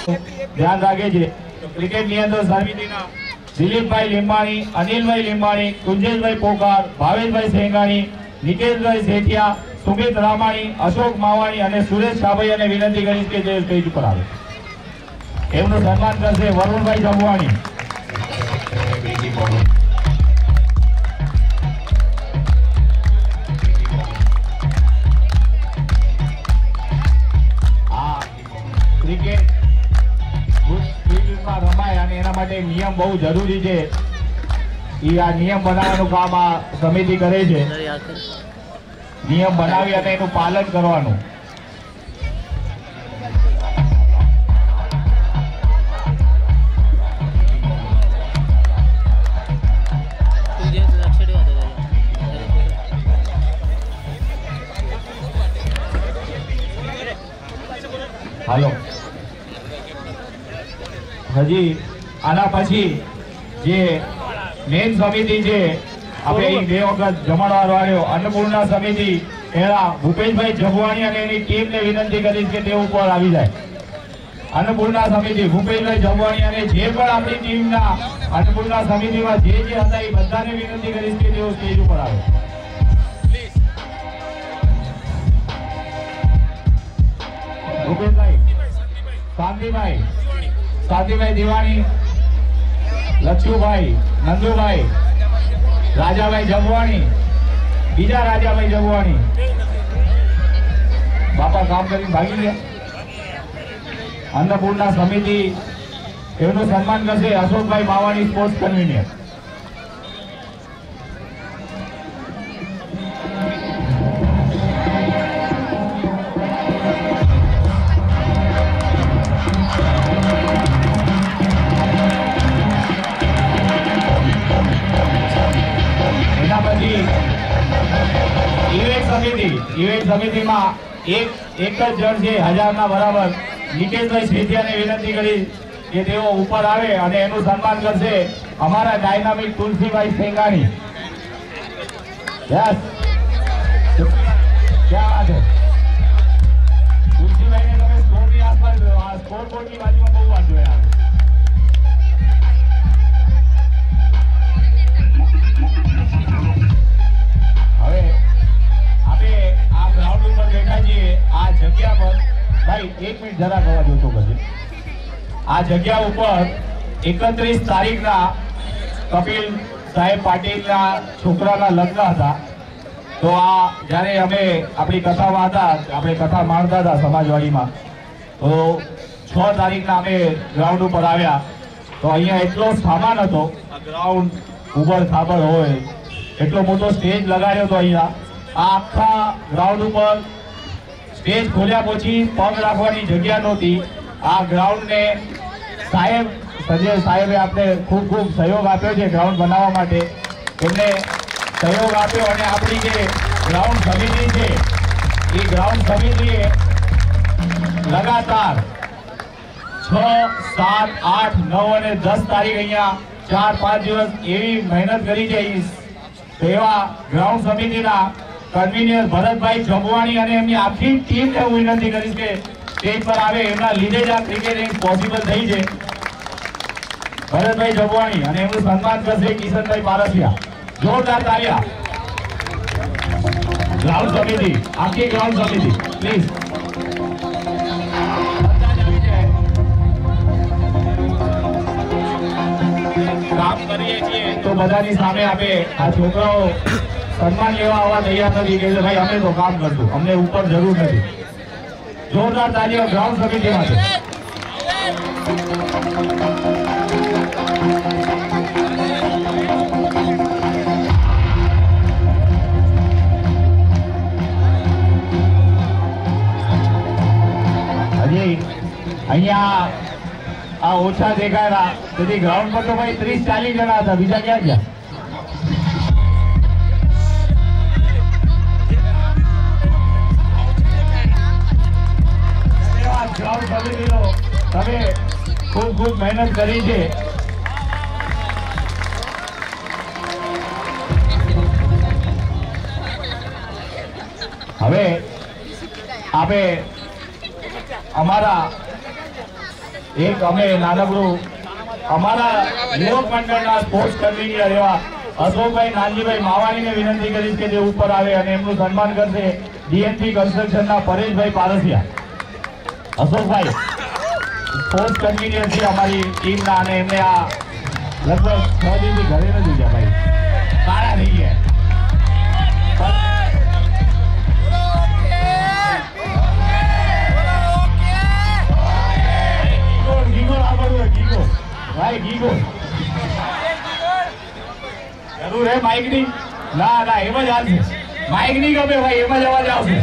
ધ્યાન રાખે છે ક્રિકેટ નિયંત્રણ સમિતિના દિલીપભાઈ લીંબાણી, અનિલભાઈ લીંબાણી, કુંજેશભાઈ પોકાર, ભાવેશભાઈ સેંગાણી, નિકેશભાઈ સેઠિયા, સુમિત રામાણી, અશોક માવાણી અને સુરેશ છાભૈયાને વિનંતી કરીશ કે જે સ્ટેજ ઉપર આવે. એમનું સન્માન કરશે વરુણભાઈ જમવાણી. ક્રિકેટ ફિલ્ડમાં રમાય અને એના માટે નિયમ બહુ જરૂરી છે. એ આ નિયમ બનાવવાનું કામ આ સમિતિ કરે છે. નિયમ બનાવી અને એનું પાલન કરવાનું. હાલો, હજી આના પછી જે મેન સમિતિ છે આપણે બે વખત જમાડવાર વાળ્યો અન્નપૂર્ણા સમિતિ એના ભૂપેશભાઈ જગવાણી અને એની ટીમને વિનંતી કરીશ કે તે ઉપર આવી જાય. અન્નપૂર્ણા સમિતિ ભૂપેશભાઈ જગવાણી અને જે પણ આપણી ટીમના અન્નપૂર્ણા સમિતિમાં જે હતા એ બધાને વિનંતી કરીશ કે તેઓ સ્ટેજ ઉપર આવે. ભૂપેશભાઈ, શાંતિભાઈ દિવાણી, લક્ષુભાઈ, નંદુભાઈ, રાજાભાઈ જગવાણી, બીજા રાજાભાઈ જગવાણી. બાપા કામ કરીને ભાગી ગયા. અન્નપૂર્ણા સમિતિ એમનું સન્માન કરશે અશોકભાઈ માવાણી, સ્પોર્ટ્સ કન્વીનર. ઇવેન્ટ સમિતિમાં એક જ જણ છે 1000 ના બરાબર. નિકેશભાઈ સેઠિયાને વિનંતી કરી કે તેઓ ઉપર આવે અને એનું સન્માન કરશે અમારા ડાયનામિક તુલસીભાઈ સેંગાણી. યસ, ક્યાં વાત છે તુલસીભાઈને તમે સ્કોરની આસપાસ સ્કોર બોર્ડની બાજુમાં બહુ વાર જોયા. હવે આ જગ્યા પર ભાઈ 1 મિનિટ જરા કહેવા જોતો પછી આ જગ્યા ઉપર 31 તારીખના કપિલ સાહેબ પાટીલના છોકરાના લગ્ન હતા. તો આ જ્યારે અમે આપણી કથામાં હતા, આપણે કથા માણતા હતા સમાજવાડીમાં, તો 6 તારીખના અમે ગ્રાઉન્ડ ઉપર આવ્યા તો અહીંયા એટલો સામાન હતો. આ ગ્રાઉન્ડ ઉબડ ખાબડ હોય એટલો મોટો સ્ટેજ લગાડ્યો હતો અહીંયા. આ આખા ગ્રાઉન્ડ ઉપર સ્ટેજ ખોલ્યા પછી પગ રાખવાની જગ્યા નહોતી. આ ગ્રાઉન્ડને સંજય સાહેબે આપણે ખૂબ ખૂબ સહયોગ આપ્યો છે ગ્રાઉન્ડ બનાવવા માટે. એમને સહયોગ આપ્યો અને આપણી જે ગ્રાઉન્ડ સમિતિ છે એ ગ્રાઉન્ડ સમિતિએ લગાતાર 6, 7, 8, 9 અને 10 તારીખ અહીંયા 4-5 દિવસ એવી મહેનત કરી છે. એવા ગ્રાઉન્ડ સમિતિના કન્વીનર ભરતભાઈ જમવાણી અને એમની આખી ટીમને હું વિનંતી કરીશ કે સ્ટેજ પર આવે. એમના લીધે જ આ ક્રિકેટ પોસિબલ થઈ છે. ભરતભાઈ જમવાણી અને એમનું સન્માન કરશે કિશનભાઈ પારસિયા. જોરદાર તાળીયા. ગ્રાઉન્ડ સમિતિ, આખી ગ્રાઉન્ડ સમિતિ પ્લીઝ. કામ કરીએ છીએ તો બધાની સામે આપે. આ છોકરાઓ સન્માન લેવા આવવા તૈયાર નથી કે ભાઈ અમે તો કામ કરશું, અમને ઉપર જરૂર નથી. જોરદાર તાળીઓ ગ્રાઉન્ડ સમિતિ માટે. હજી અહીંયા આ ઓછા દેખાયા તેથી ગ્રાઉન્ડ પર તો ભાઈ 30-40 જણા હતા. બીજા ક્યાં ગયા? ગ્રાઉન્ડ સમિતિનો તમે ખૂબ ખૂબ મહેનત કરી છે. હવે આપણે અમારા એક અમે નાનકડું અમારા યુવક મંડળના સ્પોર્ટ્સ કન્વીનર એવા અશોકભાઈ નાનજીભાઈ માવાણીને વિનંતી કરીશ કે જે ઉપર આવે અને એમનું સન્માન કરશે ડીએનપી કન્સ્ટ્રક્શનના પરેશભાઈ પારસિયા. અશોકભાઈ સ્પોર્ટ્સ કન્વીનર છે અમારી ટીમના અને એમને આ લગભગ 6 દિવસથી ઘરે નથી ગયા ભાઈ, કાળા થઈ ગયા. ભાઈ ગીગો જરૂર હે માઇક ની ના ના એમ જ આવશે. માઇક ની ગમે ભાઈ એમ જ અવાજ આવશે.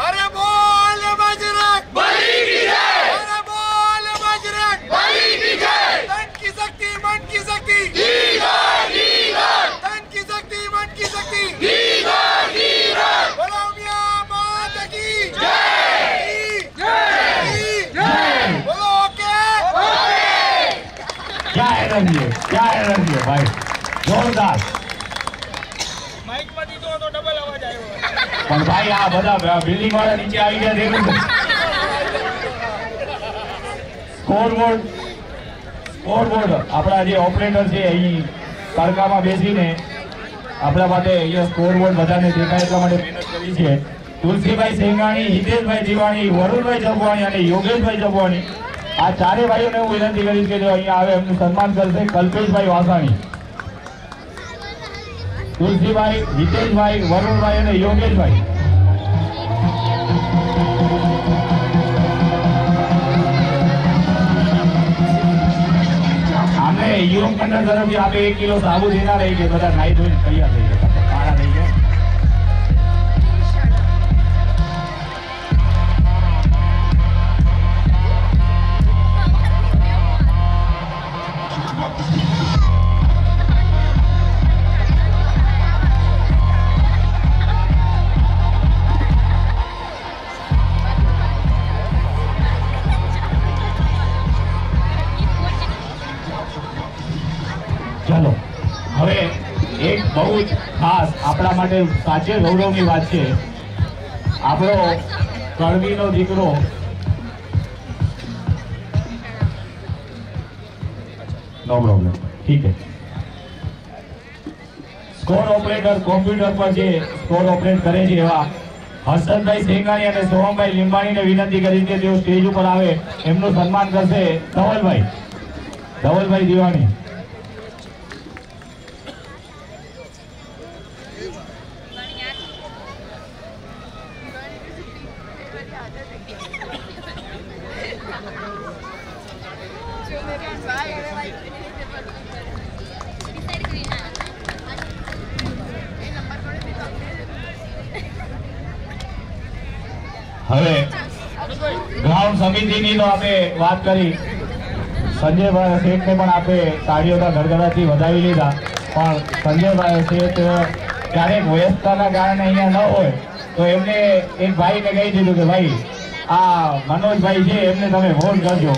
અરે બોલ બજરંગ બલી કી જય, અરે બોલ બજરંગ બલી કી જય. તન की शक्ति मन की शक्ति तन की शक्ति मन की शक्ति बोलो मियां माता की जय. बोलो ओके. क्या एनर्जी है भाई, जोरदार. माइक पर દીધો તો ડબલ અવાજ આવ્યો. પણ ભાઈ આ બધા બિલ્ડિંગ વાળા નીચે આવી ગયા દેખું છે. સ્કોરબોર્ડ આપણા જે ઓપરેટર છે અહીં તડકામાં બેસીને આપણા માટે અહીંયા સ્કોરબોર્ડ બધાને દેખાય એટલા માટે મહેનત કરી છે. તુલસીભાઈ સેંગાણી, હિતેશભાઈ જીવાણી, વરુણભાઈ જગવાણી અને યોગેશભાઈ જગવાણી આ ચારે ભાઈઓને હું વિનંતી કરીશ કે જો અહીંયા આવે એમનું સન્માન કરશે કલ્પેશભાઈ વાસાણી. તુલસીભાઈ, હિતેશભાઈ, વરુણભાઈ અને યોગેશભાઈ. અમે યુવક મંડળ તરફથી આપણે 1 કિલો સાબુ દેના રહી કે બધા નાઈ ધોઈને તૈયાર થઈ ગયા, કાળા થઈ ગયા. ચલો હવે એક બહુ જ ખાસ આપણા માટે સાચે ગૌરવની વાત છે. આપણો કળવીનો દીકરો નો પ્રોબ્લેમ ઠીક છે. સ્કોર ઓપરેટર કોમ્પ્યુટર પર જે સ્કોર ઓપરેટ કરે છે એવા હર્ષદભાઈ સેંગાણી અને સોહમભાઈ લીંબાણીને વિનંતી કરી કે તેઓ સ્ટેજ ઉપર આવે એમનું સન્માન કરશે ધવલભાઈ દિવાણી. હવે ગ્રાઉન્ડ સમિતિની તો આપણે વાત કરી, સંજયભાઈ શેઠને પણ આપણે તાળીઓના ગડગડાથી વધાવી લીધા, પણ સંજયભાઈ શેઠ ક્યારેક વ્યસ્તતાના કારણે અહીંયા ન હોય તો એમને એક ભાઈને કહી દીધું કે ભાઈ આ મનોજભાઈ છે એમને તમે ફોન કરજો.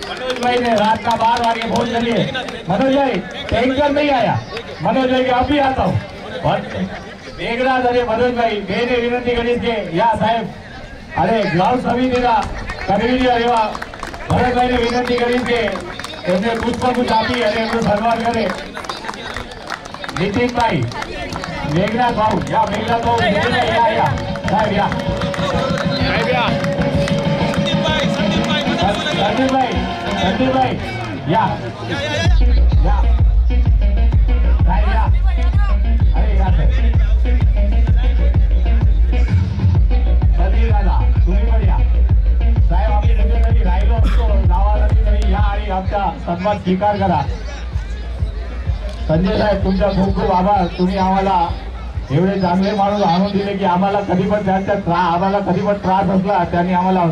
મનોજભાઈને રાતના 12 વાગે ફોન કરીએ, મનોજભાઈ ટેન્કર નહીં આયા, મનોજભાઈ કે અભી આતા હું. મેઘરાજ અને મનોજભાઈ બેને વિનંતી કરીશ કે યા સાહેબ અરે ગ્રાઉન્ડ સમિતિના કન્વીનર એવા ભરતભાઈને વિનંતી કરીશ કે એમને પુષ્પગુચ્છ આપી અને એમનું સન્માન કરે. નીતિનભાઈ, મેઘનાથ ભાઉ, યા મેઘનાથ ભાઉ, યા સાહેબ યા સંદીપભાઈ યા સાહેબ યા અરે યા सन्मान स्वीकार करा. संजय साहेब तुमचा खूप खूप आभार. तुम्ही आम्हाला एवढे चांगले माणूस आणून दिले की आम्हाला कधी पण त्रास असला त्यांनी आम्हाला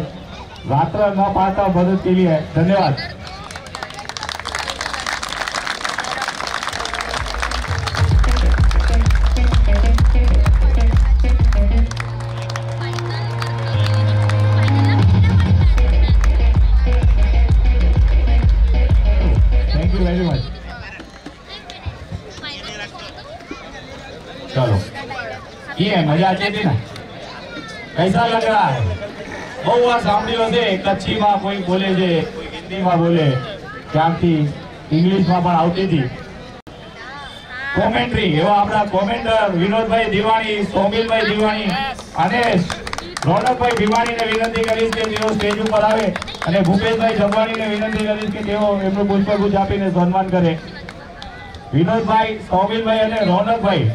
रात्र न पाहता मदत केली आहे. धन्यवाद. चलो ये मजा आती थी ना, कैसा लग रहा है? બહુ વાર સાંભળ્યું હશે, કચ્છીમાં કોઈ બોલે છે, કોઈ હિન્દીમાં બોલે, ક્યાંકથી ઇંગ્લિશમાં પણ આવતી હતી કોમેન્ટ્રી. એવા આપણા કોમેન્ટર વિનોદભાઈ દિવાણી, સોમિલભાઈ દિવાણી અને રોનકભાઈ ભીમાણીને વિનંતી કરીશ કે તેઓ સ્ટેજ ઉપર આવે અને ભૂપેશભાઈ જગવાણીને વિનંતી કરીશ કે તેઓ એમનું પુષ્પગુચ્છ આપીને સન્માન કરે. વિનોદભાઈ, સોમિલભાઈ અને રોનકભાઈ.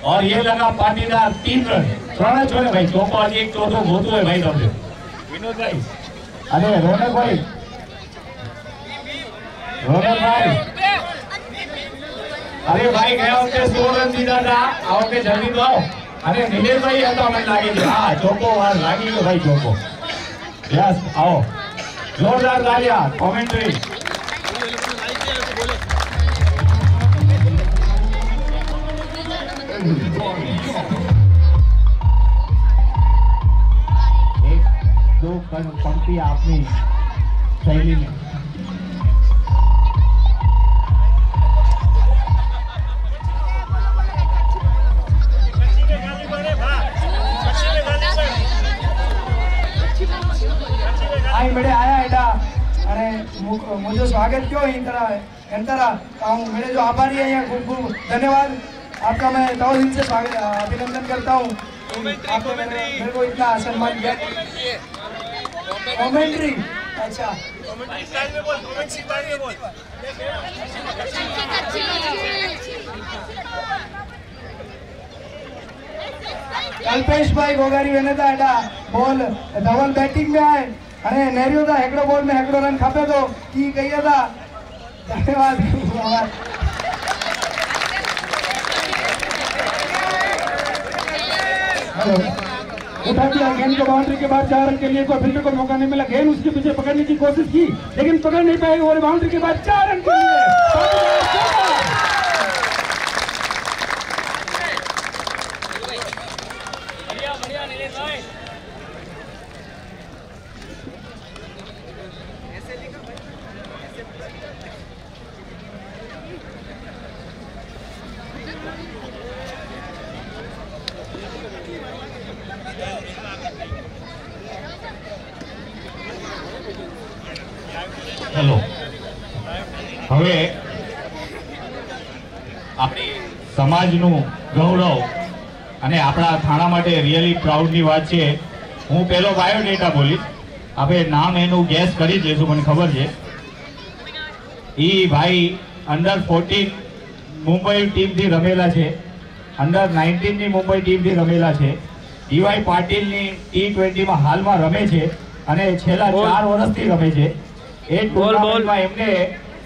और ये लगा पाटीदार 3 रन. 3 જ હોય ભાઈ, ચોકો હજી એક ચોથો ગોતું હોય ભાઈ તમને. વિનોદભાઈ અને રોનકભાઈ. રોનકભાઈ, અરે ભાઈ ગયા વખતે 16 રન દીધા હતા, આ વખતે જલ્દી તો આવો. અને નિલેશભાઈ હતા, મને લાગે છે હા ચોકો વાર લાગી ગયો ભાઈ ચોકો. યસ, આવો. જોરદાર તાલિયા. કોમેન્ટ્રી. एक दो पंक्ति आपनी शैली में. आई मेरे आया एडा अरे मुझे स्वागत क्यों इन तरह मेरे जो आभारी है यहाँ खूब खूब धन्यवाद आपका. मैं तहे दिल से स्वागत अभिनंदन करता हूँ. आपने मेरे को इतना सम्मान दिया. कमेंट्री. अच्छा, कल्पेश भाई गोगारी वेनेता एडा बॉल धवल बैटिंग में आए अरे नेरियो था हेकड़ो बॉल में हेकड़ो रन खपे तो की कही था. धन्यवाद. उठा दिया गेंद को बाउंड्री के बाद 4 रन के लिए कोई फील्डर को मौका नहीं मिला. गेंद उसके पीछे पकड़ने की कोशिश की लेकिन पकड़ नहीं पाई और बाउंड्री के बाद 4 रन के लिए હેલો. હવે આપણી સમાજનું ગૌરવ અને આપણા થાણા માટે રિયલી પ્રાઉડની વાત છે. હું પહેલો બાયોડેટા બોલીશ, આપણે નામ એનું ગેસ કરી જ લેશું, મને ખબર છે. એ ભાઈ અંડર 14 મુંબઈ ટીમથી રમેલા છે, અંડર 19ની મુંબઈ ટીમથી રમેલા છે. ડીવાય પાટીલની T20માં હાલમાં રમે છે અને છેલ્લા 4 વર્ષથી રમે છે. એ ટુર્નામેન્ટમાં એમને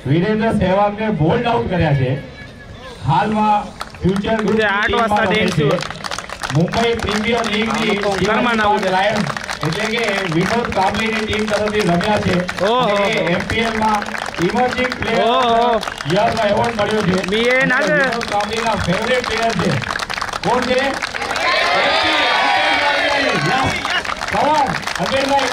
વીરેન્દ્ર સહેવાગને બોલ્ડ આઉટ કર્યા છે. હાલમાં ફ્યુચર ગ્રુપ મુંબઈ પ્રીમિયર લીગની લાયન્સ એટલે કે વિનોદ કાબલીની ટીમ તરફથી રમ્યા છે. એમપીએલમાં ઇમર્જિંગ પ્લેયર યરનો એવોર્ડ મળ્યો છે. વિનોદ કાબલીના ફેવરેટ પ્લેયર છે. કોણ છે? કવર અજયભાઈ.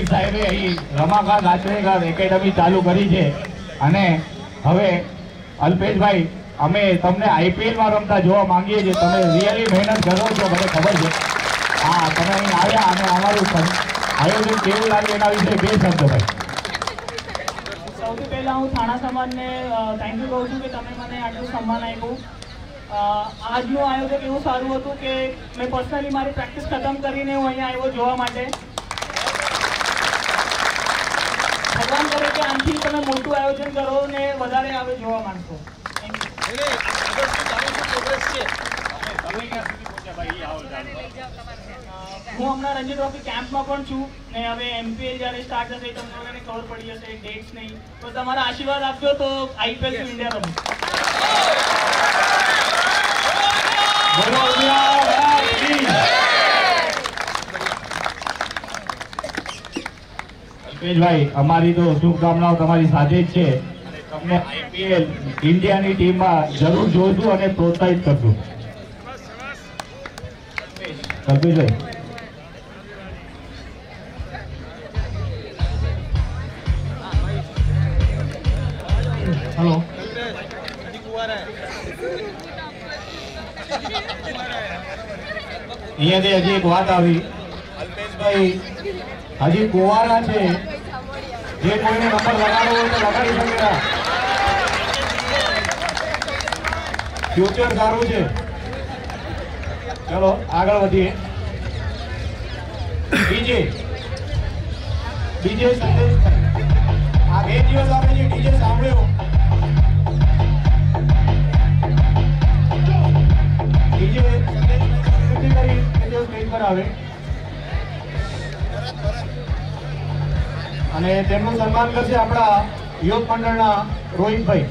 સાહેબે અહીં રમાકાંત આચરેકર એકેડમી ચાલુ કરી છે અને હવે અલ્પેશભાઈ અમે તમને આઈપીએલમાં રમતા જોવા માંગીએ છીએ. તમે રિયલી મહેનત કરો છો, મને ખબર છે. હા, તમે અહીં આવ્યા અને અમારું આયોજન કેવું લાગે એના વિશે 2 શબ્દ ભાઈ. સૌથી પહેલા હું થાણા સમાજને થેન્ક યુ કહું છું કે તમે મને આટલું સન્માન આપ્યું. આજનું આયોજન એવું સારું હતું કે મેં પર્સનલી મારી પ્રેક્ટિસ ખતમ કરીને હું અહીંયા આવ્યો જોવા માટે. ભગવાન કરે કે આનાથી તમે મોટું આયોજન કરો ને વધારે આવે જોવા માંગશો. હું હમણાં રણજી ટ્રોફી કેમ્પમાં પણ છું ને હવે એમપીએલ જ્યારે સ્ટાર્ટ થશે તમને બધાને ખબર પડી જશે ડેટ્સ નહીં તો તમારા આશીર્વાદ આપજો તો આઈપીએલ ટુ ઇન્ડિયા રમું. ભાઈ અમારી તો શુભકામનાઓ તમારી સાથે જ છે. તમને IPL ઇન્ડિયાની ટીમમાં જરૂર જોઈશું અને પ્રોત્સાહિત કરશું. કલ્પેશભાઈ हेलो અહીંયાથી હજી એક વાત આવી. અલ્પેશભાઈ હજી કુંવારા છે, જે કોઈને નંબર લગાડવો હોય તો લગાડી શકે. ફ્યુચર સારું છે. ચલો આગળ વધીએ. ડીજે સંદેશ, આ 2 દિવસ આપણે જે ડીજે સાંભળ્યો, ડીજે સ્ટેજ પર આવે અને તેમનું સન્માન કરશે આપણા યોગ મંડળના રોહિતભાઈ.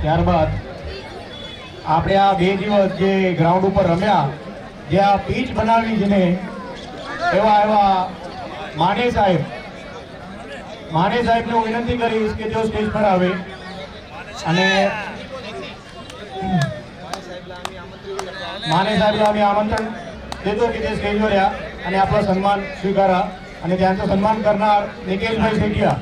ત્યારબાદ આપણે આ 2 દિવસ જે ગ્રાઉન્ડ ઉપર રમ્યા, જે આ પીચ બનાવી છે ને, એવા માને સાહેબને હું વિનંતી કરીશ કે તેઓ સ્ટેજ પર આવે અને માને સાહેબને અમે આમંત્રણ દેતો કે તે સ્ટેજ પર રહ્યા અને આપણો સન્માન સ્વીકારા. અને ત્યાંનું સન્માન કરનાર નિકેશભાઈ સેઠિયા.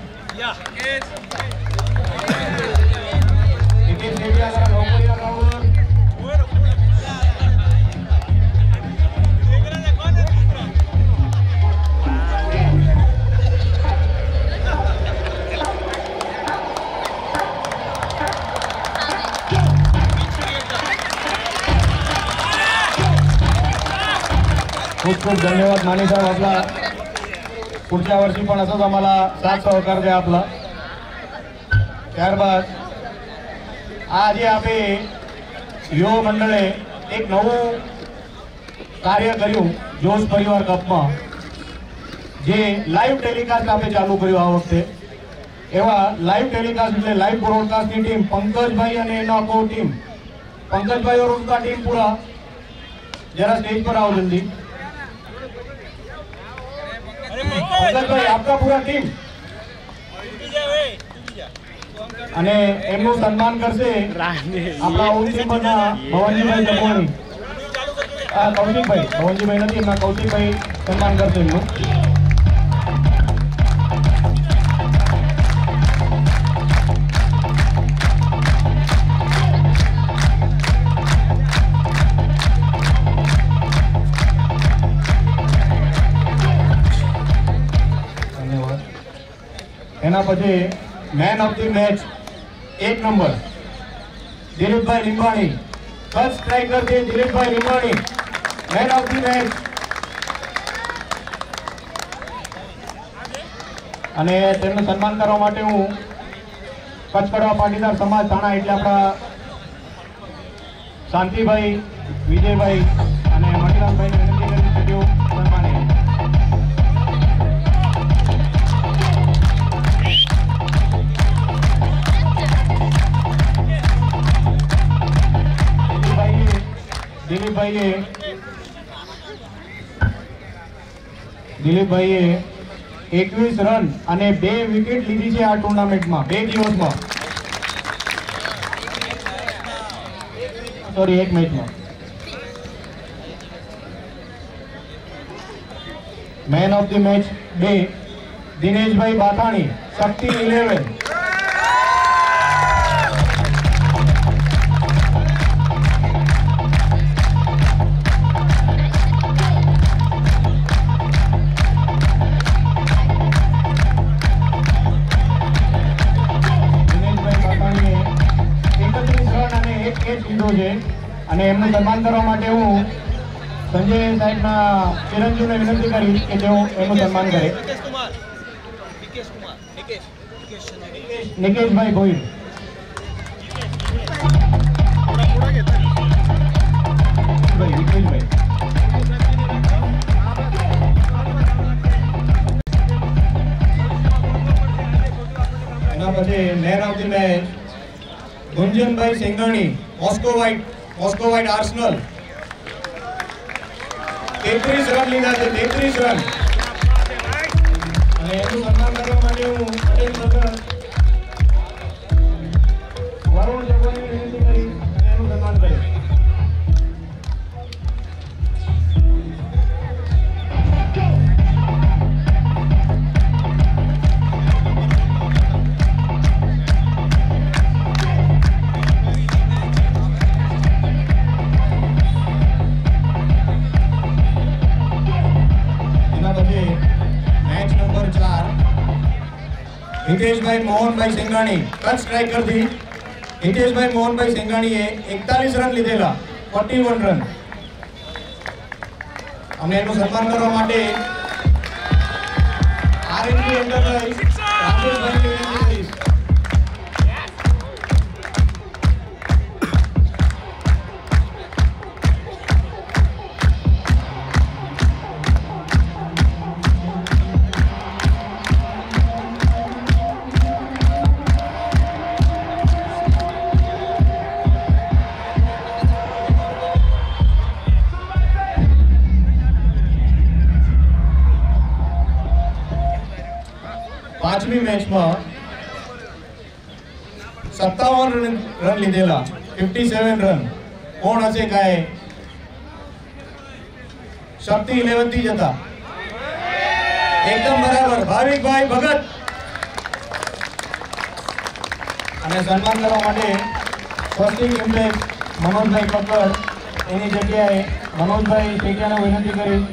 खूप खूप धन्यवाद माने साहेब. आपला पुढच्या वर्षी पण असंच आम्हाला साथ सहकार द्या आपला. ત્યારબાદ આજે આપણે યુવા મંડળે એક નવું કાર્ય કર્યું જોશ પરિવાર કપમાં, જે લાઈવ ટેલિકાસ્ટ આપણે ચાલુ કર્યું આ વખતે. એવા લાઈવ ટેલિકાસ્ટ એટલે લાઈવ બ્રોડકાસ્ટની ટીમ પંકજભાઈ અને એનો આખો ટીમ. पंकजभाई और उनका टीम पूरा जरा स्टेज पर आओ जल्दी. पंकजभाई आपका पूरा टीम અને એમનું સન્માન કરશે આપણા ઉમસીપરના ભવનજીભાઈ જપોણી. કૌશિકભાઈ, ભવનજીભાઈ નથી, એમના કૌશિકભાઈ સન્માન કરશે એમનું. ધન્યવાદ. એના પછી man of the match 1 number Dilip भाई लिंबाणी. फर्स्ट स्ट्राइकर थे दिलीप भाई लिंबाणी, मैन ऑफ द मैच. અને તેમનું સન્માન કરવા માટે હું કચ્છ કડવા પાટીદાર સમાજ થાણા એટલે આપણા શાંતિભાઈ, વિજયભાઈ અને મણિલાલભાઈને વિનંતી કરી છે તેઓ સન્માને. દિલીપભાઈએ 21 રન અને 2 વિકેટ લીધી છે આ ટુર્નામેન્ટમાં 2 દિવસમાં, સોરી 1 મેચમાં. मैन ऑफ द मैच 2 દિનેશભાઈ બાથાણી, શક્તિ 11. અને એમનું સન્માન કરવા માટે હું સંજય સાહેબના ચિરંજીવને વિનંતી કરીશ કે તેઓ એમનું સન્માન કરે. નિકેશભાઈ ભોઈર. રોહિતભાઈ. એના પછી મેન ઓફ ધી મેચ ગુંજનભાઈ Singhani, Moscow white Arsenal. 33 run લીધા છે, 33 રન. અને એનું સન્માન કરવા માટે હું પટેલ સગર વરુણ જગવાની વિનંતી કરી એનું સન્માન કર્યું. हितेशभाई मोहनभाई सिंघाणी कट स्ट्राइकर थी. हितेशभाई मोहनभाई सिंघाणीए 41 रन લીધેલા, 41 રન. અમને એનું સન્માન કરવા માટે આરએનબી એન્ટરપ્રાઇઝ રાજેશભાઈને વિનંતી કરીશ. પાંચમી મેચમાં 57 રન લીધેલા, 57 રન. કોણ હશે કાય? શક્તિ 11 થી જતા એકદમ બરાબર ભાવિકભાઈ ભગત. અને સન્માન કરવા માટે સ્વસ્તિક ઇમ્પ્રેસ મનોજભાઈ કક્કડ, એની જગ્યાએ મનોજભાઈ ટેકિયાને વિનંતી કરી.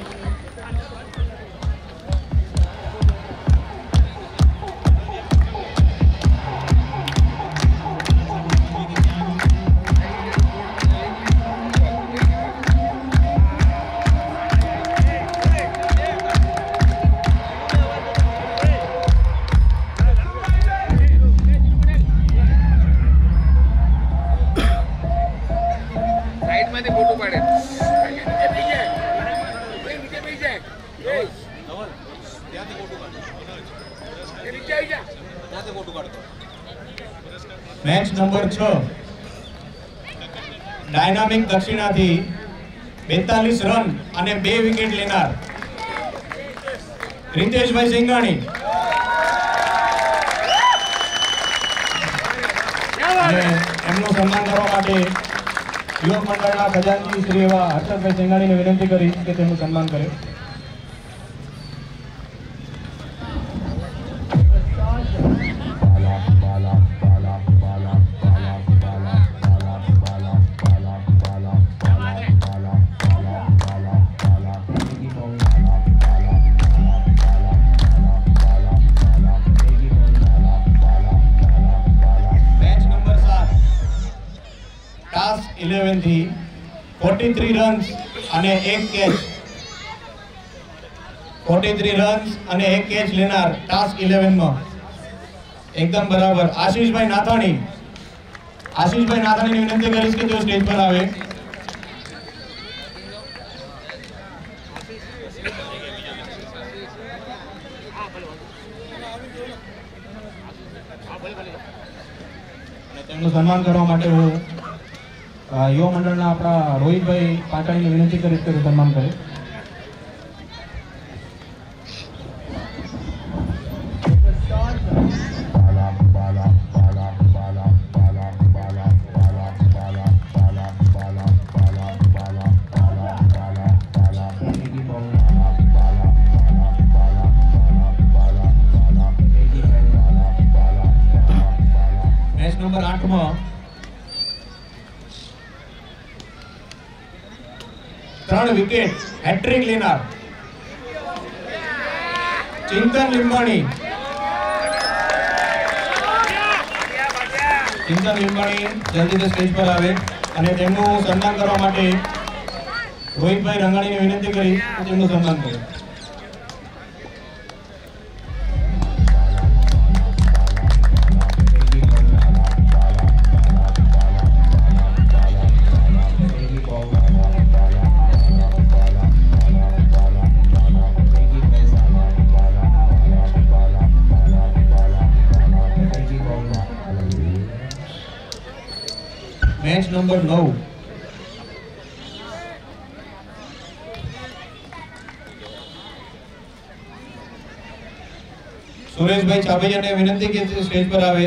મેચ નંબર 6 ડાયનામિક દક્ષિણાથી 42 રન અને 2 વિકેટ લેનાર રીતેશભાઈ સિંઘાણી. અને એમનું સન્માન કરવા માટે યુવક મંડળના ખજાનચી શ્રી એવા હર્ષદભાઈ સિંઘાણીને વિનંતી કરી કે તેમનું સન્માન કરે. ટાસ્ક 11 થી 43 રન્સ અને 1 કેચ, 43 રન્સ અને 1 કેચ લેનાર ટાસ્ક 11 માં એકદમ બરાબર આશીષભાઈ નાથાણી. આશીષભાઈ નાથાણીની વિનંતી કરીશ કે તેઓ સ્ટેજ પર આવે. અને તેમનું સન્માન કરવા માટે હું યુવા મંડળના આપણા રોહિતભાઈ પાટાણીને વિનંતી કરીશ કે સન્માન કરે. મેચ નંબર 8 માં 3 વિકેટ હેટ્રિક લેનાર ચિંતન લીંબાણી. ચિંતન લીંબાણી જલ્દીથી સ્ટેજ પર આવે અને તેમનું સન્માન કરવા માટે રોહિતભાઈ રંગાણીને વિનંતી કરી તેમનું સન્માન કરે. मैच नंबर 9 સુરેશભાઈ ચાવૈયાને વિનંતી કે સ્ટેજ પર આવે.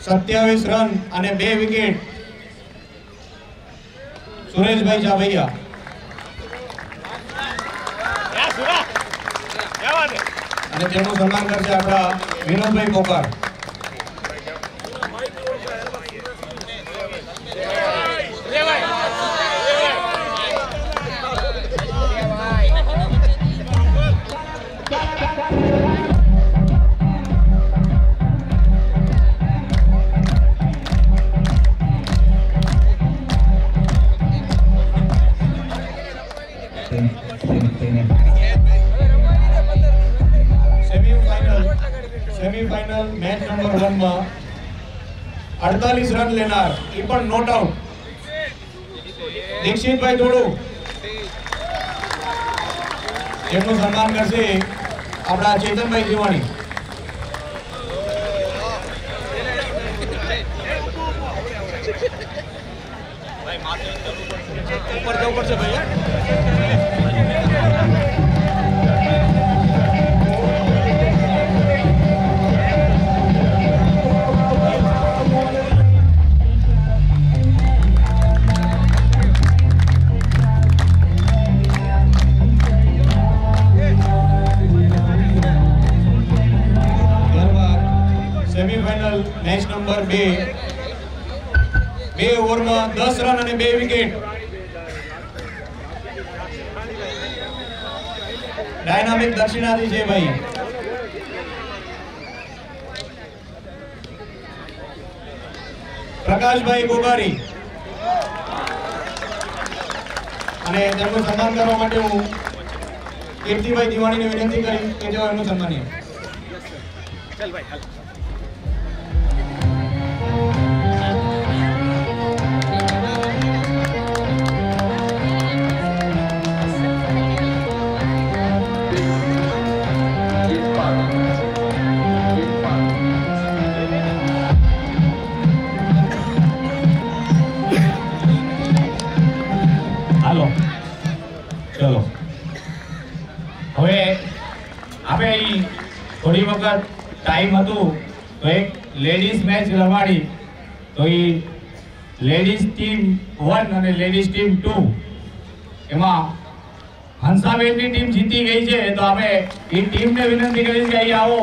27 રન અને 2 વિકેટ સુરેશભાઈ ચાવૈયા. અને તેમનું સન્માન કરશે આપણા વિનોદભાઈ પોકાર. સેમીફાઇનલ મેચ નંબર 1 માં 48 રન લેનાર એ પણ નોટ આઉટ દીક્ષિતભાઈ ધોળુ. તેમનું સન્માન કરશે આપણા ચેતનભાઈ જીવાણી. ઉપર જવું પડશે ભાઈ. સેમીફાઇનલ મેચ નંબર 2 ઓવરમાં 10 રન અને 2 વિકેટ. ડાયનામિક દક્ષિણાથી છે ભાઈ. પ્રકાશભાઈ ગોગારી. અને તેમનું સન્માન કરવા માટે હું કીર્તિભાઈ દિવાણીને વિનંતી કરી કે તેઓ એમનું સન્માનીય. ચલ ભાઈ હાલ. હાલો ચલો હવે આપણે અહીં થોડી વખત ટાઈમ હતું તો એક લેડીઝ મેચ રમાડી. તો એ લેડીઝ ટીમ 1 અને લેડીઝ ટીમ 2 એમાં હંસાબેનની ટીમ જીતી ગઈ છે. તો આપણે એ ટીમને વિનંતી કરીશ કે અહીં આવો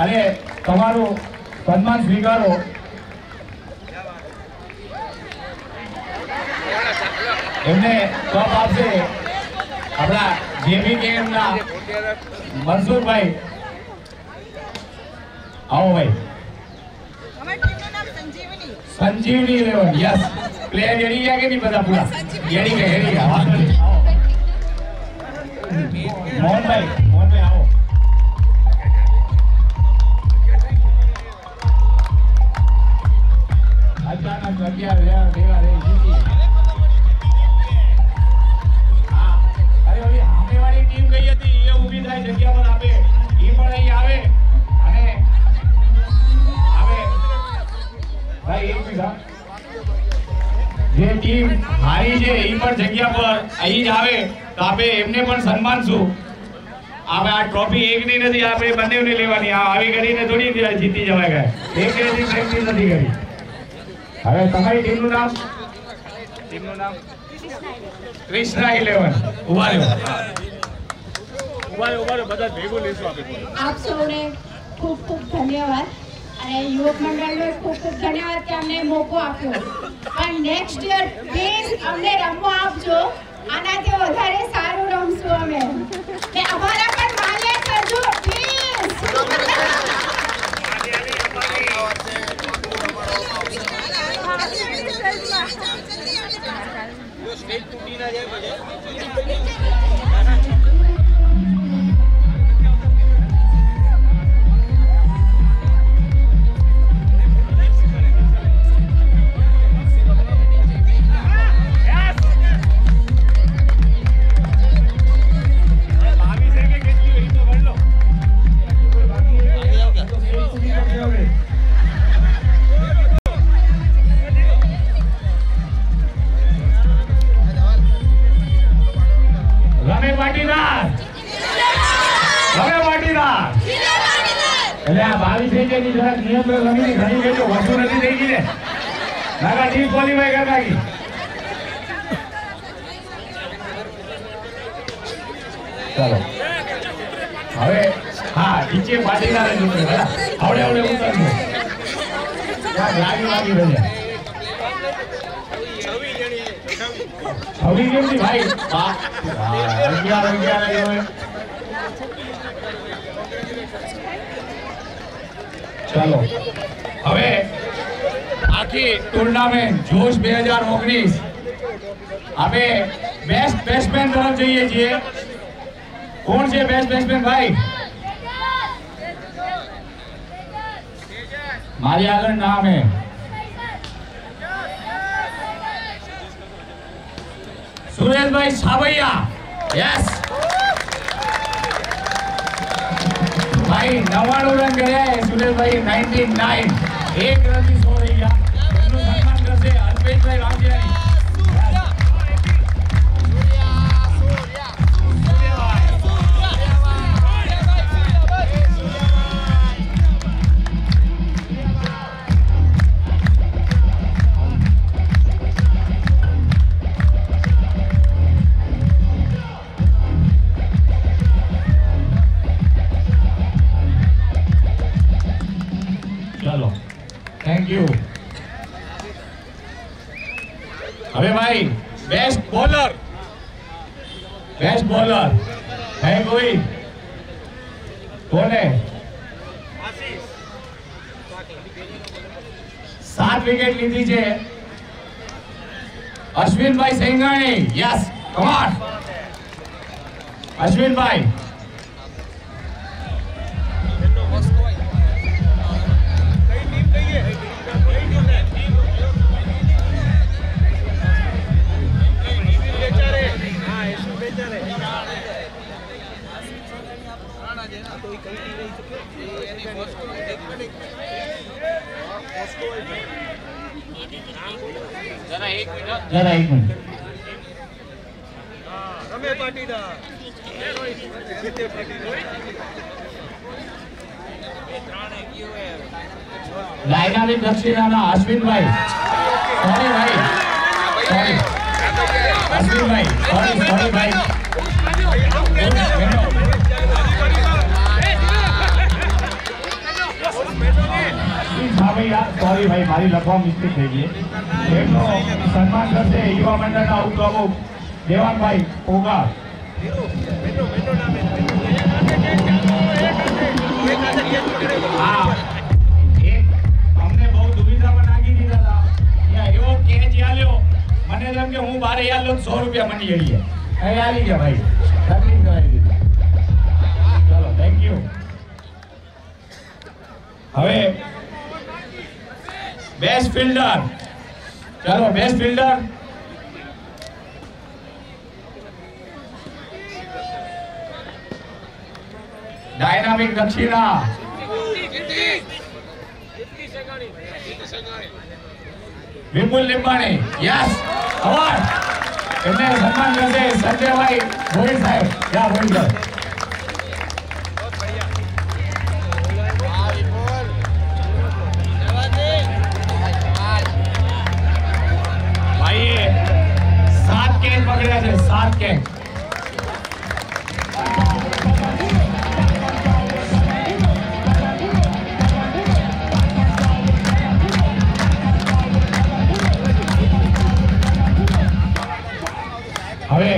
અને તમારું સન્માન સ્વીકારો. એમને કપ આપશે આપણા જેબીકેએમના મનસુરભાઈ. આવો ભાઈ. સંજીવની 11 યસ. પ્લેયર એડી ગયા કે નહીં બધા પૂરા એડી ગયા. મોહનભાઈ આવો. અચાનક 11 ભેગા રહી જીતી. ટીમ ગઈ હતી એ ઊભી થાય જગ્યા પર આપે એ પણ અહીં આવે અને આવે ભાઈ. એક મિનિટ. જે ટીમ હારી છે એ પણ જગ્યા પર અહીં જ આવે તો આપણે એમને પણ સન્માનશું. આપણે આ ટ્રોફી એકની નથી, આપણે બંનેને લેવાની. આવી કરીને થોડી જીતી જવાય ગયા. એક પ્રેક્ટિસ નથી કરી. હવે તમારી ટીમનું નામ કૃષ્ણા 11. ઉભા રહ્યો. આપ સૌને ખૂબ ખૂબ ધન્યવાદ અને યુવક મંડળને ખૂબ ખૂબ ધન્યવાદ કે અમને મોકો આપ્યો. પણ નેક્સ્ટ યર પ્લીઝ અમને રમવા આપજો. આનાથી વધારે સારું રમશું અમે. ને અમારા પણ માન્ય કરજો પ્લીઝ. સ્ટેજ તૂટી ના જાય પછી. નાગા ટીમ ક્વોલિફાય કરી નાખી. ચાલો હવે હા નીચે પાટીદાર જ ઉતરે આવડે આવડે ઉતરજો. લાગી લાગી ભલે 26 કેમથી ભાઈ 11 ચાલો હવે આખી ટુર્નામેન્ટ જોશ 2019 આપણે બેસ્ટ બેટ્સમેન તરફ જઈએ છીએ. કોણ છે બેસ્ટ બેટ્સમેન ભાઈ? મારી આગળ નામ હે સુરેશભાઈ સાબૈયા. યસ ભાઈ 99 રન કર્યા સુરેશભાઈ 99 એક રનથી 100 થઈ ગયા. એમનું સન્માન કરશે અલ્પેશભાઈ વાંધિયાની. Thank you. હવે ભાઈ બેસ્ટ બોલર હે કોઈ કોને 7 વિકેટ લીધી છે અશ્વિનભાઈ સેંગાણી. યસ કમ ઓન અશ્વિનભાઈ. जरा एक मिनट रमे पाटीदार डायनामिक दक्षिणाना अश्विनभाई. सॉरी भाई सॉरी अश्विनभाई सॉरी भाई. सॉरी भाई मारी लखवा मिस्टेक થઈ ગઈ. એમનો સન્માન કરશે યુવા મંડળના ઉપપ્રમુખ દેવાનભાઈ પોગાર. હા અમને બહુ દુવિધામાં નાખી દીધા હતા. એવો કેચ આલ્યો મને એમ કે હું બારે આલ્યો 100 રૂપિયા મની જઈએ. અહીં આવી ગયા ભાઈ તકલીફ કરાવી દીધી. ચલો થેન્ક યુ. હવે બેસ્ટ ફિલ્ડર. चलो बेस्ट फील्डर डायनामिक दक्षिणा विपुल लिंबाणी. यस अवार्ड એમને સન્માન કરશે સંજયભાઈ ભોઈ સાહેબ. યા ભોઈ સાહેબ. પકડ્યા છે 7 કેચ. હવે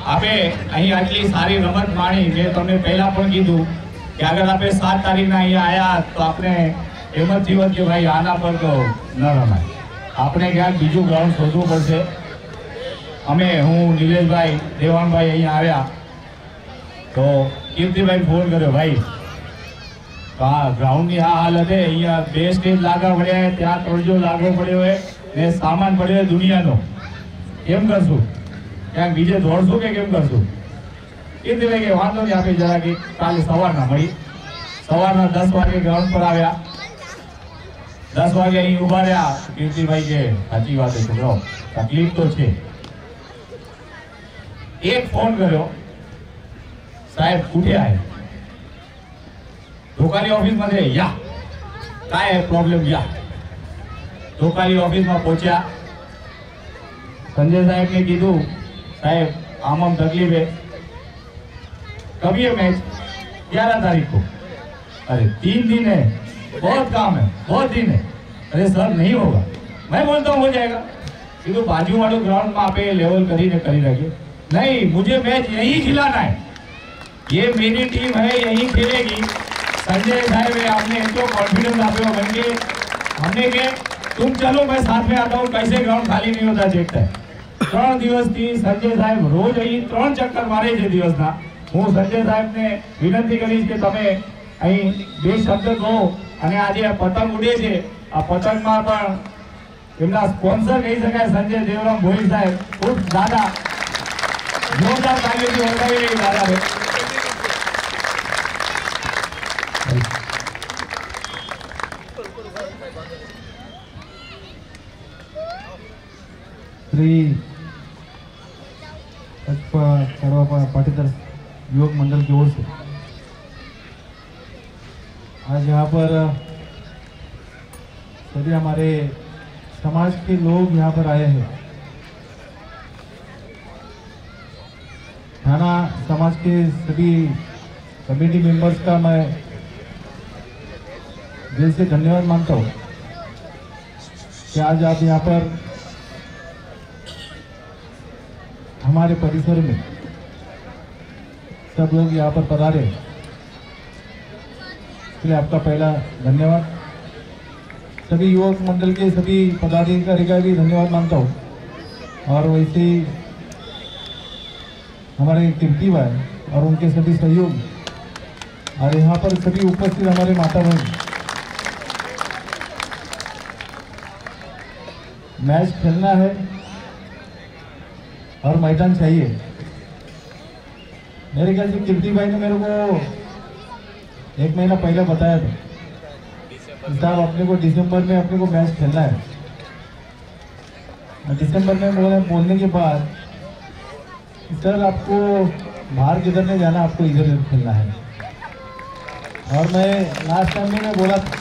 આપણે અહીં આટલી સારી રમત માણી. મેં તમને પહેલા પણ કીધું કે અગર આપણે 7 તારીખના અહીંયા આવ્યા તો આપણે એમ જ જીવન કે ભાઈ આના પર તો ન રમાય. આપણે ક્યાંક બીજું ગ્રાઉન્ડ શોધવું પડશે. અમે હું નિલેશભાઈ દેવાનભાઈ અહીંયા આવ્યા તો કીર્તિભાઈ ફોન કર્યો ભાઈ હા ગ્રાઉન્ડની આ હાલત છે. અહીંયા 2 સ્ટેજ લાગવા પડ્યા ત્યાં તળજો લાગવો પડ્યો હોય ને સામાન પડ્યો હોય દુનિયાનો. કેમ કરશું? ક્યાંક બીજે દોડશું કે કેમ કરશું? કીર્તિભાઈ કે વાંધો નહીં આપણે જરા કે કાલે સવારના મળી. સવારના 10 વાગે ગ્રાઉન્ડ પર આવ્યા. 10 વાગે અહીં ઉભા રહ્યા. કીર્તિભાઈ કે સાચી વાત છે છોકરો તકલીફ તો છે. एक फोन करो साहेब कुठे आहे? दुकानी ऑफिस मध्ये या. काय आहे प्रॉब्लेम? या ચોકાલી ઓફિસમાં પહોંચ્યા. संजय साहब ने कीधु साहब आम तकलीफ है, कभी है मैच? 11 तारीख को. अरे 3 दिन है, बहुत काम है, बहुत दिन है. अरे सर नहीं होगा. मैं बोलता हूँ हो जाएगा. कीधु बाजू वालों ग्राउंड में आप लेवल करी रखिए. नहीं, मुझे मैच यही खिलाना है, ये मेरी टीम है, यही खेलेगी. संजय साहब आपने इतना कॉन्फिडेंस आप हमने के तुम चलो मैं साथ में आता हूँ, कैसे ग्राउंड खाली नहीं होता देखता है. 3 દિવસથી સંજય સાહેબ રોજ અહીં 3 ચક્કર મારે છે દિવસના. હું સંજય સાહેબને વિનંતી કરીશ કે તમે અહીં 2 શબ્દ કહો. અને આજે આ પતંગ ઉડે છે, આ પતંગમાં પણ એમના સ્પોન્સર કહી શકાય સંજય દેવરામ ભોઈ સાહેબ, ખૂબ દાદા જોરદાર તાલીઓથી વધાવી રહી દાદા. श्री कड़वा पाटीदार युवक मंडल की ओर से आज यहाँ पर सभी हमारे समाज के लोग यहाँ पर आए हैं. थाना समाज के सभी कमेटी मेंबर्स का मैं दिल से धन्यवाद मानता हूँ कि आज आप यहाँ पर हमारे परिसर में सब लोग यहाँ पर पधारे, इसलिए आपका पहला धन्यवाद. सभी युवक मंडल के सभी पदाधिकारी का भी धन्यवाद मानता हूँ. और वैसे ही हमारे कीर्ति भाई और उनके सभी सहयोग, और यहाँ पर सभी उपस्थित हमारे माता बहन. मैच खेलना है और मैदान चाहिए. मेरे ख्याल से कीर्ति भाई ने मेरे को 1 महीना पहले बताया था साहब अपने को दिसंबर में अपने को मैच खेलना है. दिसंबर में बोलने के बाद सर आपको बाहर किधर नहीं जाना, आपको इधर खेलना है. और मैं लास्ट टाइम में मैं बोला था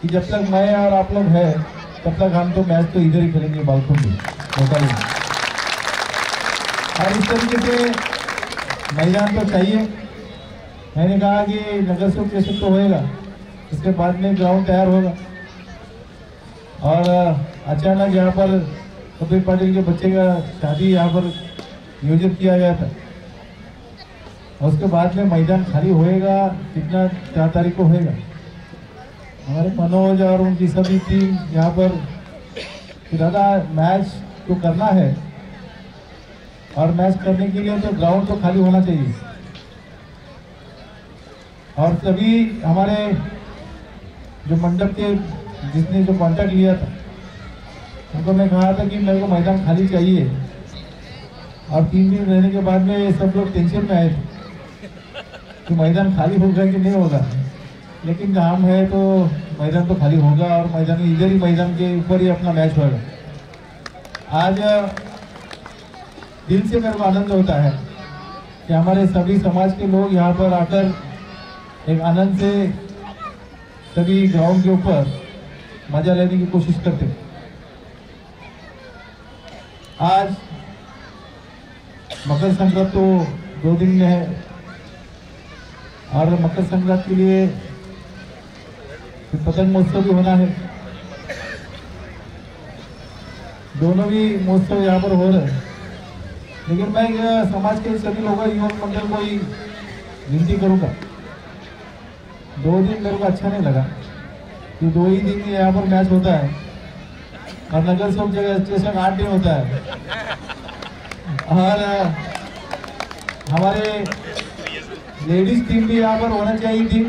कि जब तक मैं और आप लोग हैं तब तक हम तो मैच तो इधर ही खेलेंगे, बालकुंडी लोकल. और इस तरीके से मैदान तो चाहिए. मैंने कहा कि नगर सेवक कैसे तो होएगा, इसके बाद में ग्राउंड तैयार होगा. और अचानक यहाँ पर कपिल पाटिल के बच्चे का शादी यहाँ पर नियोजित किया गया था. और उसके बाद में मैदान खाली होएगा कितना 4 तारीख को होएगा. हमारे मनोज और उनकी सभी टीम यहाँ पर दादा मैच तो करना है, और मैच करने के लिए तो ग्राउंड तो खाली होना चाहिए. और सभी हमारे जो मंडप के जिसने जो कॉन्ट्रैक्ट लिया था उनको मैं कहा था कि मेरे को मैदान खाली चाहिए. और 3 दिन रहने के बाद में सब लोग टेंशन में आए थे कि मैदान खाली होगा कि नहीं होगा. लेकिन काम है तो मैदान तो खाली होगा, और मैदान इधर ही मैदान के ऊपर ही अपना मैच होगा. आज दिल से मेरे को आनंद होता है कि हमारे सभी समाज के लोग यहाँ पर आकर एक आनंद से सभी ग्राउंड के ऊपर मजा लेने की कोशिश करते हैं. आज मकर संक्रांति तो 2 दिन में है, और मकर संक्रांति के लिए पतंग महोत्सव भी होना है. दोनों भी महोत्सव यहाँ पर हो रहे हैं. लेकिन मैं समाज के सभी लोगों युवक मंडल को ही विनती करूँगा, 2 दिन मेरे को अच्छा नहीं लगा कि 2 ही दिन यहाँ पर मैच होता है, और नगर सब जगह स्टेशन 8 दिन होता है. और हमारे लेडीज टीम भी यहाँ पर होना चाहिए थी.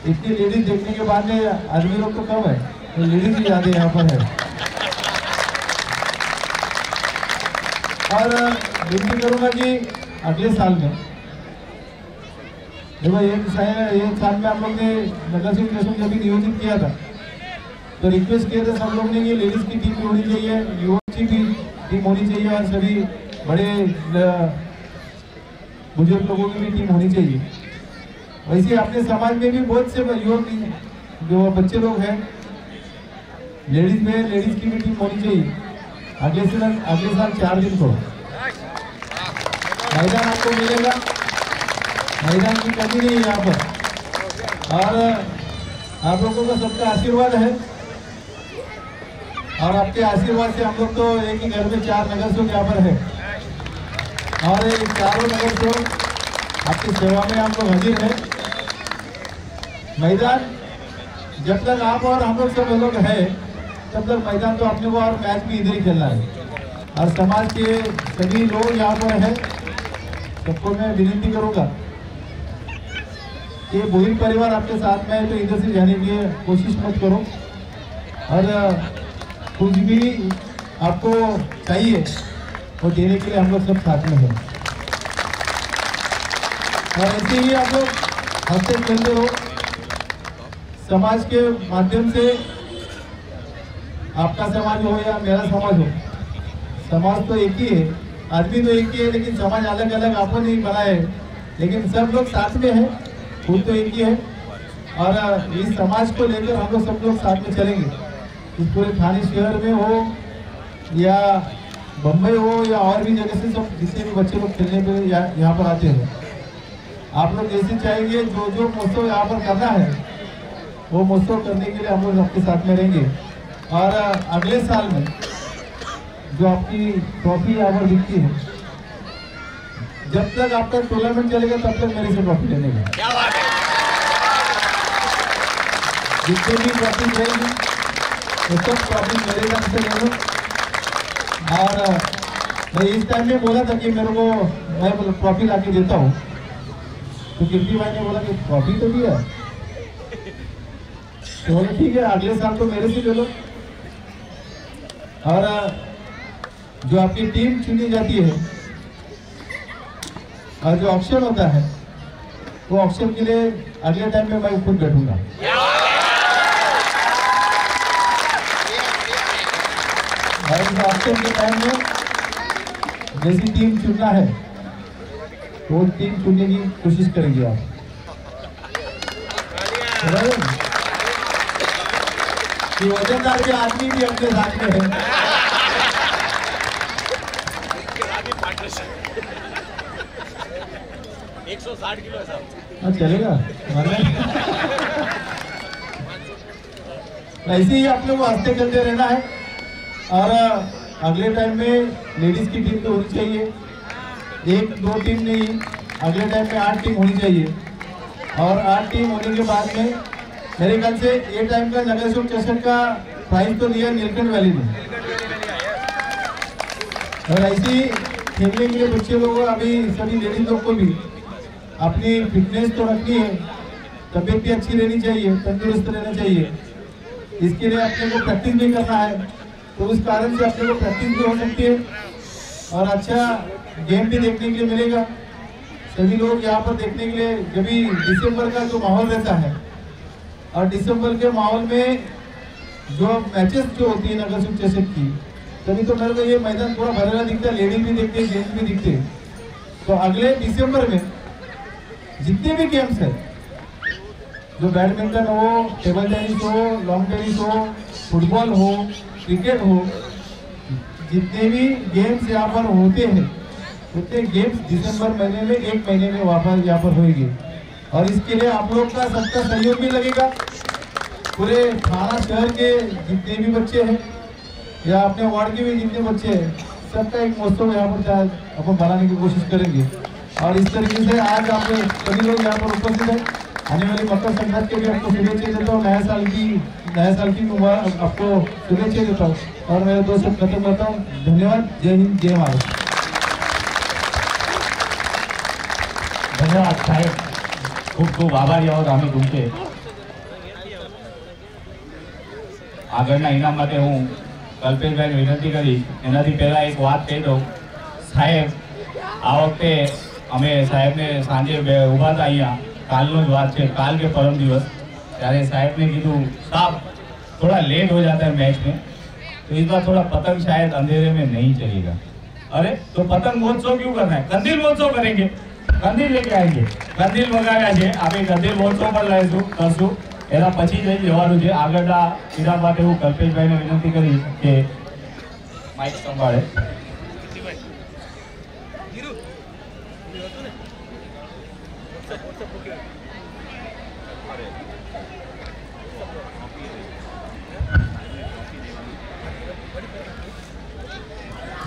इतनी लेडीज देखने के बाद में आदमी लोग तो कम है, तो लेडीज भी ज़्यादा यहाँ पर है. और विनती करूँगा कि अगले साल में देखो एक साल में हम लोग ने नगर सेवक इलेक्शन जब भी नियोजित किया था तो रिक्वेस्ट किया था सब लोग ने कि लेडीज की टीम भी होनी चाहिए, युवक की भी टीम होनी चाहिए, और सभी बड़े बुजुर्ग लोगों की भी टीम होनी चाहिए. वैसे अपने समाज में भी बहुत से युवक जो बच्चे लोग हैं, लेडीज में लेडीज की भी टीम होनी चाहिए। अगले साल 4 दिन को मैदान आपको मिलेगा, मैदान की कमी नहीं है यहाँ पर। और आप लोगों का सबका आशीर्वाद है, और आपके आशीर्वाद से हम लोग तो एक ही घर में 4 नगर सेवक यहाँ पर है, और ये चारों नगर सेवक आपकी सेवा में हम लोग हाजिर हैं। मैदान जब तक आप और हम लोग सब लोग हैं तब तक मैदान तो अपने को, और मैच भी इधर ही खेलना है। और समाज के सभी लोग यहाँ पर हैं, सबको मैं विनती करूँगा कि बोहिल परिवार आपके साथ में है तो इधर से जाने की कोशिश मत करो, और कुछ भी आपको चाहिए वो देने के लिए हम लोग सब साथ में हैं। और ऐसे ही आप लोग हंसते खेलते रहो। समाज के माध्यम से, आपका समाज हो या मेरा समाज हो, समाज तो एक ही है, आदमी तो एक ही है, लेकिन समाज अलग अलग आपको नहीं बनाए, लेकिन सब लोग साथ में हैं, खुद तो एक ही है। और इस समाज को लेकर हम लोग सब लोग साथ में चलेंगे। इस पूरे थाने शहर में हो या बम्बई हो या और भी जगह से, सब जितने भी बच्चे लोग खेलने पे यहाँ पर आते हैं, आप लोग जैसे चाहेंगे जो महोत्सव यहाँ पर करना है वो महोत्सव करने के लिए हम लोग आपके साथ में रहेंगे। और अगले साल में जो आपकी ट्रॉफी यहाँ पर दिखती है, जब तक आपका टूर्नामेंट चलेगा तब तक मेरे से ट्रॉफी लेने का, जितने भी ट्रॉफी रहेगी तो सब ट्रॉफी मेरे नाम से ले लो। और मैं इस टाइम में बोला था कि मेरे को मैं ट्रॉफी ला के देता हूँ, तो कीर्ति भाई ने बोला कि ट्रॉफी तो दिया, तो बोले ठीक है अगले साल तो मेरे से ले लो। और जो आपकी टीम चुनी जाती है और जो ऑप्शन होता है, वो ऑप्शन के लिए अगले टाइम में मैं खुद बैठूंगा। और इस ऑप्शन के टाइम में जैसी टीम चुनना है वो टीम चुनने की कोशिश करेंगे आप। कि वजनदार के आदमी भी अपने साथ में है। चलेगा ऐसे ही आप लोग को हंसते खेलते रहना है। और अगले टाइम में लेडीज की टीम तो होनी चाहिए, 1-2 टीम नहीं, अगले टाइम में 8 टीम होनी चाहिए। और 8 टीम होने के बाद में मेरे ख्याल से ये टाइम का नगर सेवक चषक का प्राइज तो दिया नीलकंठ वैली ने। और ऐसे ही खेलने के लिए बच्चे लोगों, अभी सभी लेडीज लोग को भी अपनी फिटनेस तो रखनी है, तबीयत भी अच्छी रहनी चाहिए, तंदुरुस्त रहना चाहिए। इसके लिए अपने को प्रैक्टिस भी करना है, तो उस कारण से अपने को प्रैक्टिस भी हो सकती है और अच्छा गेम भी देखने के लिए मिलेगा। सभी लोग यहाँ पर देखने के लिए, जब भी दिसंबर का जो माहौल रहता है और दिसंबर के माहौल में जो मैचेस जो होती है नगर सेवक चषक की, तभी तो मेरे को ये मैदान थोड़ा भरेला दिखता है, लेडीज भी दिखते हैं, जेंट्स भी दिखते हैं। तो अगले दिसंबर में जितने भी गेम्स है, जो बैडमिंटन हो, टेबल टेनिस हो, लॉन्ग टेनिस हो, फुटबॉल हो, क्रिकेट हो, जितने भी गेम्स यहाँ पर होते हैं उतने गेम्स दिसंबर महीने में 1 महीने में वापस यहाँ पर होंगे। और इसके लिए आप लोग का सबका सहयोग भी लगेगा। पूरे थाना शहर के जितने भी बच्चे हैं या अपने वार्ड के भी जितने बच्चे हैं, सबका एक महोत्सव यहाँ पर अपन बनाने की कोशिश करेंगे। और इस तरीके से आज आप सभी लोग यहाँ पर उपस्थित हैं। आने वाली मकर संक्रांति के भी आपको शुभेच्छा देता हूँ, नया साल की मुबारक आपको शुभेच्छा देता हूँ। और मेरे दोस्त खत्म करता हूँ। धन्यवाद। जय हिंद, जय महाराष्ट्र। धन्यवाद साहेब, खूब खूब आभारी आहोत आम्ही तुमचे। આગળના ઇનામ માટે હું કલ્પેશભાઈને વિનંતી કરીશ। એનાથી પહેલાં એક વાત કહી દઉં સાહેબ, આ વખતે અમે સાહેબને સાંજે ઊભા હતા અહીંયા, કાલનો જ વાત છે, કાલ કે પરમ દિવસ, ત્યારે સાહેબને કીધું साहब थोड़ा लेट हो जाता है मैच में, तो इस बार थोड़ा पतंग शायद अंधेरे में नहीं चलेगा। अरे तो पतंग महोत्सव क्यों करना है, कंदील महोत्सव करेंगे, कंदील लेके आएंगे, कंदील मंगाव्યા છે, આપણે કંદીલ મહોત્સવ પણ કરશું। એના પછી જઈ જવાનું છે. આગળના ઇનામ માટે હું કલ્પેશભાઈને વિનંતી કરીશ કે માઇક સંભાળે.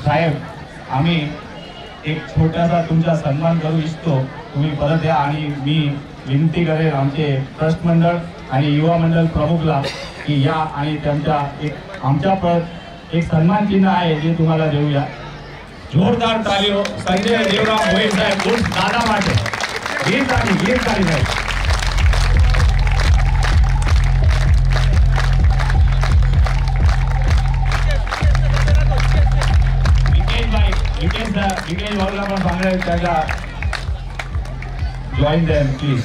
साहेब, आम्ही एक छोटासा तुमचा सन्मान करू इच्छितो. तुम्ही परत या आणि मी विनंती करेन आमचे ट्रस्ट मंडळ आणि युवा मंडळ प्रमुखला की या आणि त्यांच्या एक आमच्या परत एक सन्मान चिन्ह आहे जे तुम्हाला देऊया. जोरदार तालीओ संजय देवराम भोईर साहेब उर्फ दादा માટે. ગીર તાળી સાહેબ. विकेश भाऊला पण सांगेल त्याला जॉईन देम प्लीज.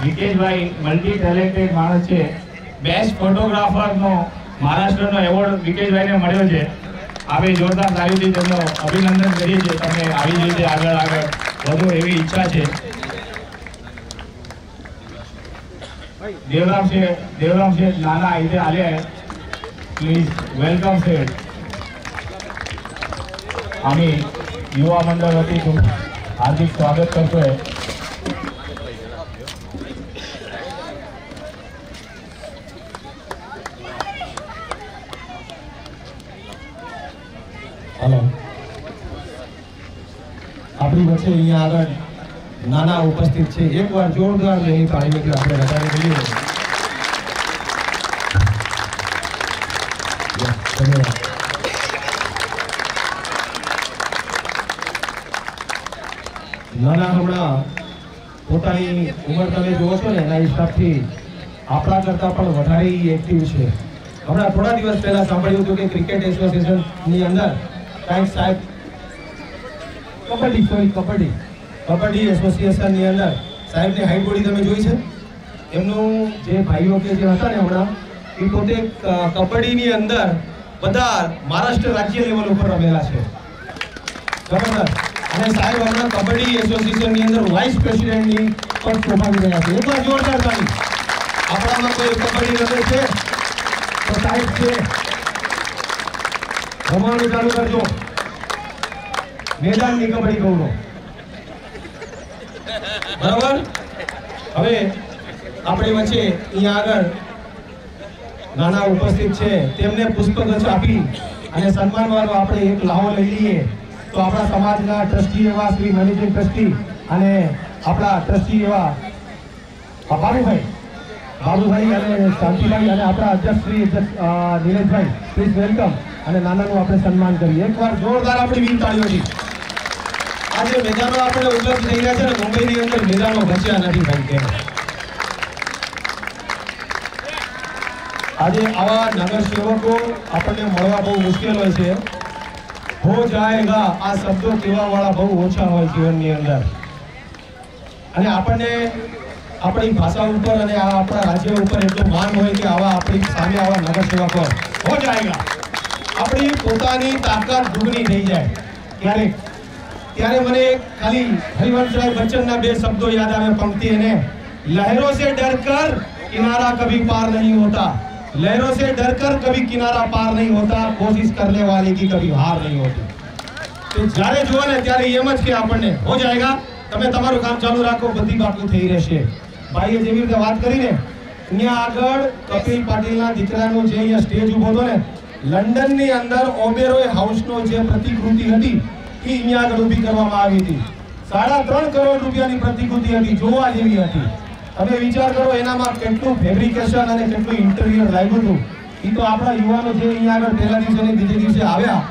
વિકેશભાઈ મલ્ટી ટેલેન્ટેડ માણસ છે. બેસ્ટ ફોટોગ્રાફરનો મહારાષ્ટ્રનો એવોર્ડ વિકેશભાઈને મળ્યો છે. આપણે જોરદાર તાળીથી તેમનો અભિનંદન કરીએ છીએ. તમે આવી રીતે આગળ વધો એવી ઈચ્છા છે. देवराम शेठ नाना इथे आले आहेत. Please welcome Sheth. आम्ही युवा मंडळ वती तुमचं हार्दिक स्वागत करतोय. हेलो, આપણી વચ્ચે અહીંયા આગળ નાના ઉપસ્થિત છે. એકવાર જોરદાર એની તાળીઓથી આપણે વધારે બોલીએ. ધન્યવાદ. નાના હમણાં પોતાની ઉંમર તમે જુઓ છો ને એના હિસાબથી આપણા કરતાં પણ વધારે એક્ટિવ છે. હમણાં થોડા દિવસ પહેલા સાંભળ્યું હતું કે ક્રિકેટ એસોસિએશનની અંદર કાંઈક સાહેબ કબડ્ડી એસોસિએશનની અંદર સાહેબની હાઈટ બોડી તમે જોઈ છે. એમનું જે ભાઈઓ કે જે હતા ને હમણાં એ પોતે કબડ્ડીની અંદર બધા મહારાષ્ટ્ર રાજ્ય લેવલ ઉપર રમેલા છે. બરાબર. અને સાહેબ હમણાં કબડ્ડી એસોસિએશનની અંદર વાઇસ પ્રેસિડેન્ટની પદ શોભાવી રહ્યા છે. એકવાર જોરદાર તાળી. આપણામાં કોઈ કબડ્ડી રમે છે તો સાહેબ છે. રમવાનું ચાલુ કરજો. મેદાનની કબડ્ડી ગૌરવ. બરાબર. હવે આપણી વચ્ચે અહીંયા આગળ નાના ઉપસ્થિત છે. તેમને પુષ્પગુચ્છ આપી અને સન્માનવાનો આપણે એક લાહો લઈ લઈએ તો આપણા સમાજના ટ્રસ્ટી એવા શ્રી મેનેજિંગ ટ્રસ્ટી અને આપણા ટ્રસ્ટી એવા બાબુભાઈ અને શાંતિભાઈ અને આપણા અધ્યક્ષ શ્રી નિલેશભાઈ, પ્લીઝ વેલકમ. અને નાનાનું આપણે સન્માન કરીએ. એકવાર જોરદાર આપણી વીર તાળીઓથી. આજે મેદાનો આપણે ઉપલબ્ધ થઈ રહ્યા છે ને, મુંબઈની અંદર મેદાનો બચ્યા નથી ભાઈ. કેમ આજે આવા નગર સેવકો આપણને મળવા બહુ મુશ્કેલ હોય છે. હો જાયેગા આ શબ્દો કહેવા વાળા બહુ ઓછા હોય જીવનની અંદર. અને આપણને આપણી ભાષા ઉપર અને આપણા રાજ્ય ઉપર એટલું માન હોય કે આવા આપણી સામે આવા નગર સેવકો હો જાયેગા આપણી પોતાની તાકાત દુગની થઈ જાય ક્યારેક. ત્યારે મને ખાલી હરિવંશરાય બચ્ચનના બે શબ્દો યાદ આવે પંક્તિ. એને લહેરો સે ડરકર કિનારા કભી પાર નહીં હોતા, लहरों से डरकर कभी किनारा पार नहीं होता, कोशिश करने वाले की कभी हार नहीं होती. तो જ્યારે જુઓ ને ત્યારે એમ જ કે આપણને હો જાયગા, તમે તમારું કામ ચાલુ રાખો, બધી બાકી થઈ રહેશે. ભાઈએ જેવી રીતે વાત કરીને અહીંયા આગળ કપિલ પાટીલના દીકરાનો જે અહીંયા સ્ટેજ ઉભો હતો ને, લંડનની અંદર ઓબેરોય હાઉસનો જે પ્રતિકૃતિ હતી એ અહીંયા આગળ ઊભી કરવામાં આવી હતી. 3.5 કરોડ રૂપિયાની પ્રતિકૃતિ હતી, જોવા જેવી હતી. તમે વિચાર કરો એનામાં કેટલું ફેબ્રિકેશન અને કેટલું ઇન્ટિરિયર લાગ્યું હતું. એ તો આપણા યુવાનો જે અહીંયા આગળ પહેલા દિવસે અને બીજે દિવસે આવ્યા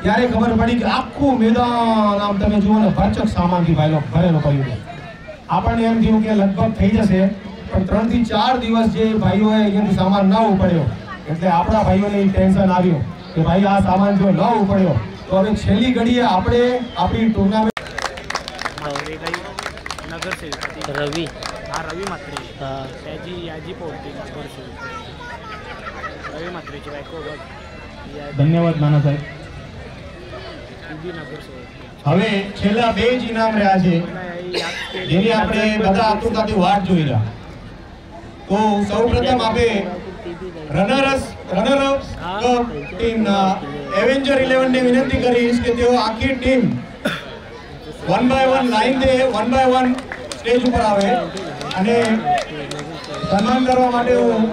ત્યારે ખબર પડી કે આખું મેદાન આમ તમે જુઓ ને ભરચક સામાનથી ભરેલો પડ્યું. આપણને એમ થયું કે લગભગ થઈ જશે, પણ 3 થી 4 દિવસ જે ભાઈઓએ અહીંયાથી સામાન ન ઉપડ્યો એટલે આપણા ભાઈઓને ટેન્શન આવ્યું કે ભાઈ આ સામાન જો ન ઉપડ્યો તો હવે છેલ્લી ઘડીએ આપણે આપણી ટુર્નામેન્ટ રવિ હા રવિ માત્રે त्याची याची पोहोचते करशील रवी मात्रेची बायको बघ ધન્યવાદ નાના સાહેબ. ઊભી નગર સોળ હવે છેલ્લા 2 જ ઇનામ રહ્યા છે જેની આપણે બધા આતુરતાથી વાટ જોઈ રહ્યા. તો સૌપ્રથમ આપણે રનરઅપ ટીમના એવેન્જર 11 ને વિનંતી કરીશ કે તેઓ આખી ટીમ 1 બાય 1 લાઈન દે 1 બાય 1 સ્ટેજ ઉપર આવે અને સન્માન કરવા માટે હું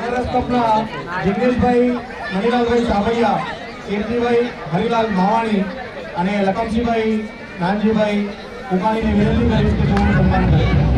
રનરઅપ કપના જિગ્નેશભાઈ મણિલાલભાઈ સાબરિયા, કીર્તિભાઈ હરિલાલ માવાણી અને લખમસિંહભાઈ નાનજીભાઈ ઉકાણીને વિનંતી કરીશ કે તેઓનું સન્માન કરે.